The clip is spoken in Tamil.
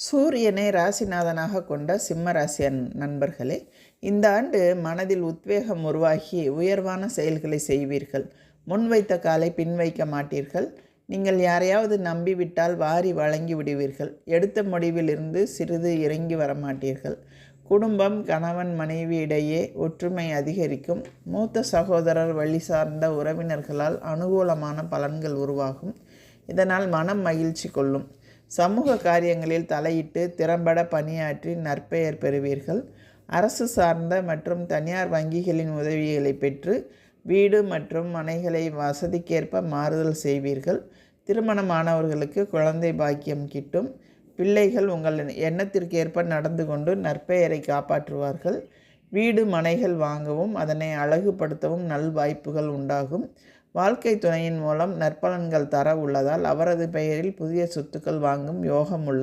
சூரியனை ராசிநாதனாக கொண்ட சிம்ம ராசி நண்பர்களே, இந்த ஆண்டு மனதில் உத்வேகம் உருவாகி உயர்வான செயல்களை செய்வீர்கள். முன்வைத்த காலை பின் வைக்க மாட்டீர்கள். நீங்கள் யாரையாவது நம்பிவிட்டால் வாரி வழங்கி விடுவீர்கள். எடுத்த முடிவிலிருந்து சிறிது இறங்கி வரமாட்டீர்கள். குடும்பம், கணவன் மனைவி இடையே ஒற்றுமை அதிகரிக்கும். மூத்த சகோதரர் வழி சார்ந்த உறவினர்களால் அனுகூலமான பலன்கள் உருவாகும். இதனால் மனம் மகிழ்ச்சி கொள்ளும். சமூக காரியங்களில் தலையிட்டு திறம்பட பணியாற்றி நற்பெயர் பெறுவீர்கள். அரசு சார்ந்த மற்றும் தனியார் வங்கிகளின் உதவிகளை பெற்று வீடு மற்றும் மனைகளை வசதிக்கேற்ப மாறுதல் செய்வீர்கள். திருமணமானவர்களுக்கு குழந்தை பாக்கியம் கிட்டும். பிள்ளைகள் உங்கள் எண்ணத்திற்கேற்ப நடந்து கொண்டு நற்பெயரை காப்பாற்றுவார்கள். வீடு மனைகள் வாங்கவும் அதனை அழகுபடுத்தவும் நல்வாய்ப்புகள் உண்டாகும். வாழ்க்கை துணையின் மூலம் நற்பலன்கள் தர உள்ளதால் அவரது பெயரில் புதிய சொத்துக்கள் வாங்கும் யோகம் உள்ளது.